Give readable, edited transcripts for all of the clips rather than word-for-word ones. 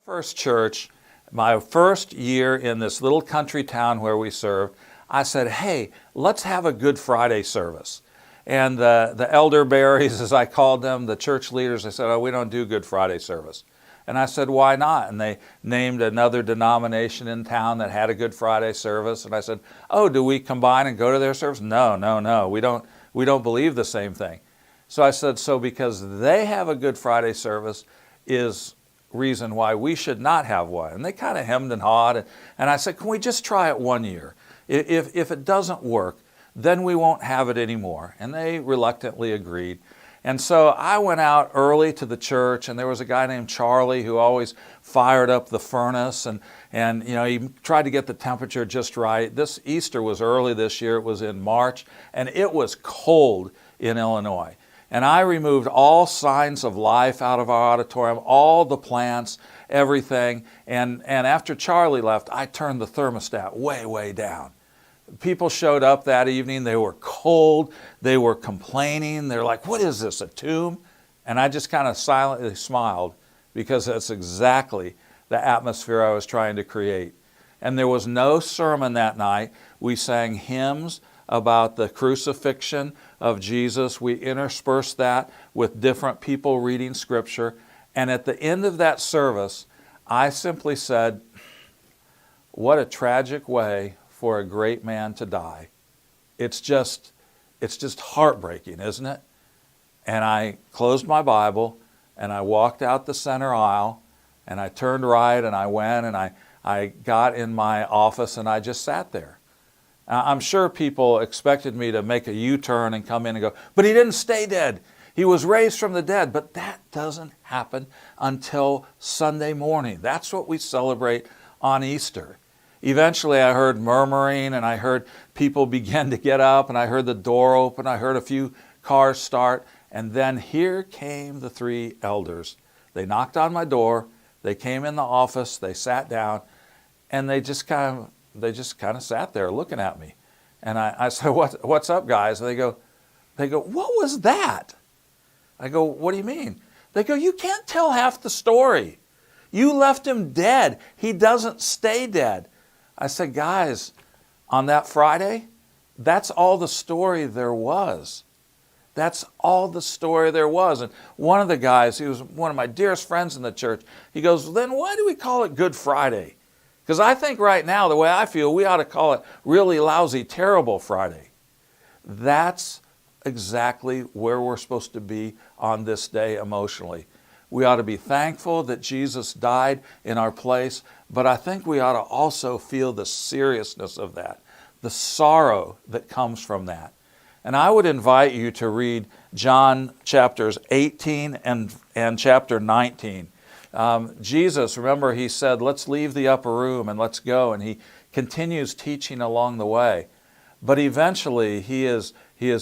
First church, my first year in this little country town where we served, I said, hey, let's have a Good Friday service. And the elderberries, as I called them, the church leaders, they said, oh, we don't do Good Friday service. And I said, why not? And they named another denomination in town that had a Good Friday service. And I said, oh, do we combine and go to their service? No, we don't believe the same thing. So I said, so because they have a Good Friday service is reason why we should not have one. And they kind of hemmed and hawed. And I said, can we just try it 1 year? If it doesn't work, then we won't have it anymore. And they reluctantly agreed. And so I went out early to the church, and there was a guy named Charlie who always fired up the furnace, and you know, he tried to get the temperature just right. This Easter was early this year. It was in March, and it was cold in Illinois. And I removed all signs of life out of our auditorium, all the plants, everything. And after Charlie left, I turned the thermostat way down. People showed up that evening. They were cold. They were complaining. They're like, what is this, a tomb? And I just kind of silently smiled because that's exactly the atmosphere I was trying to create. And there was no sermon that night. We sang hymns about the crucifixion of Jesus. We interspersed that with different people reading Scripture. And at the end of that service, I simply said, what a tragic way for a great man to die. It's just heartbreaking, isn't it? And I closed my Bible, and I walked out the center aisle, and I turned right, and I went, and I got in my office, and I just sat there. I'm sure people expected me to make a U-turn and come in and go, but he didn't stay dead. He was raised from the dead. But that doesn't happen until Sunday morning. That's what we celebrate on Easter. Eventually I heard murmuring, and I heard people begin to get up, and I heard the door open. I heard a few cars start. And then here came the three elders. They knocked on my door. They came in the office. They sat down, and they just kind of sat there looking at me. And I said, what's up, guys? And they go, what was that? I go, what do you mean? They go, you can't tell half the story. You left him dead. He doesn't stay dead. I said, guys, on that Friday, that's all the story there was. That's all the story there was. And one of the guys, he was one of my dearest friends in the church, he goes, then why do we call it Good Friday? Because I think right now, the way I feel, we ought to call it really lousy, terrible Friday. That's exactly where we're supposed to be on this day emotionally. We ought to be thankful that Jesus died in our place, but I think we ought to also feel the seriousness of that, the sorrow that comes from that. And I would invite you to read John chapters 18 and chapter 19. Jesus, remember, he said, let's leave the upper room and let's go. And he continues teaching along the way. But eventually he is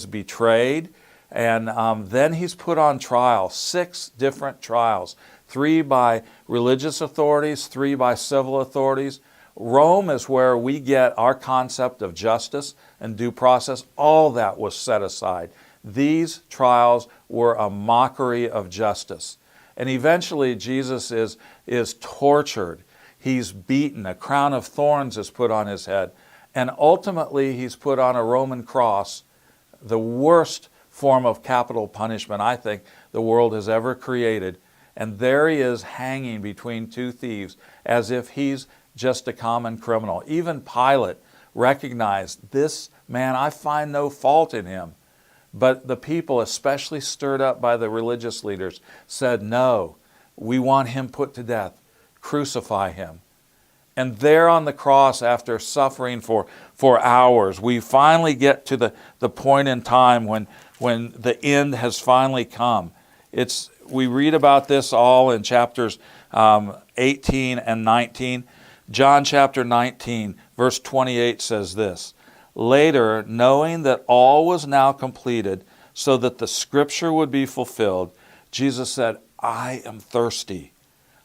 betrayed, and then he's put on trial, 6 different trials, 3 by religious authorities, 3 by civil authorities. Rome is where we get our concept of justice and due process. All that was set aside. These trials were a mockery of justice. And eventually Jesus is tortured. He's beaten. A crown of thorns is put on his head. And ultimately he's put on a Roman cross, the worst form of capital punishment I think the world has ever created. And there he is hanging between 2 thieves as if he's just a common criminal. Even Pilate recognized, this man, I find no fault in him. But the people, especially stirred up by the religious leaders, said, no, we want him put to death. Crucify him. And there on the cross, after suffering for hours, we finally get to the point in time when the end has finally come. We read about this all in chapters 18 and 19. John chapter 19, verse 28 says this, later, knowing that all was now completed, so that the scripture would be fulfilled, Jesus said, I am thirsty.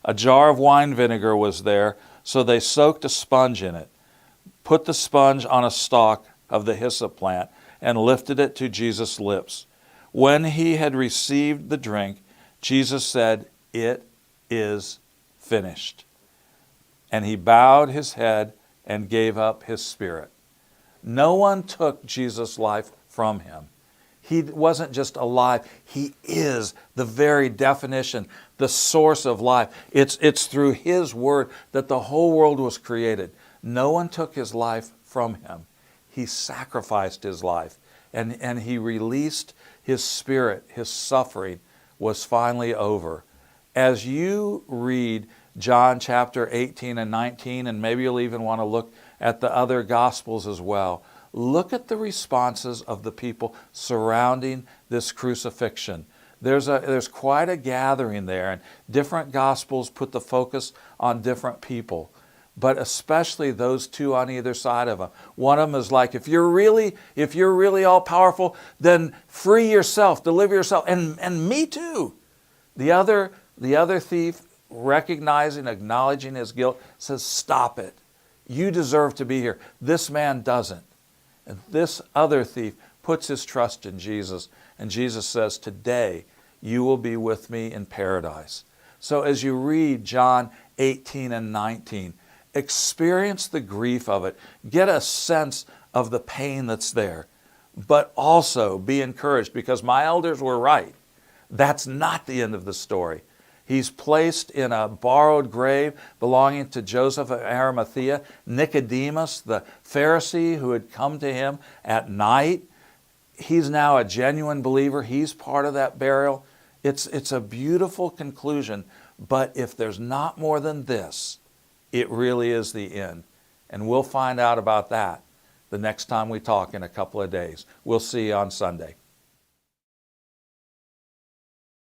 A jar of wine vinegar was there, so they soaked a sponge in it, put the sponge on a stalk of the hyssop plant, and lifted it to Jesus' lips. When he had received the drink, Jesus said, it is finished. And he bowed his head and gave up his spirit. No one took Jesus' life from him. He wasn't just alive. He is the very definition, the source of life. It's through his word that the whole world was created. No one took his life from him. He sacrificed his life, and he released his spirit. His suffering was finally over. As you read John chapter 18 and 19, and maybe you'll even want to look at the other Gospels as well, look at the responses of the people surrounding this crucifixion. There's quite a gathering there, and different Gospels put the focus on different people, but especially those two on either side of them. One of them is like, if you're really all powerful, then free yourself, deliver yourself, and me too. The other thief, recognizing, acknowledging his guilt, says, stop it. You deserve to be here. This man doesn't. And this other thief puts his trust in Jesus. And Jesus says, today you will be with me in paradise. So as you read John 18 and 19, experience the grief of it. Get a sense of the pain that's there. But also be encouraged, because my elders were right. That's not the end of the story. He's placed in a borrowed grave belonging to Joseph of Arimathea. Nicodemus, the Pharisee who had come to him at night, he's now a genuine believer. He's part of that burial. It's a beautiful conclusion, but if there's not more than this, it really is the end. And we'll find out about that the next time we talk in a couple of days. We'll see you on Sunday.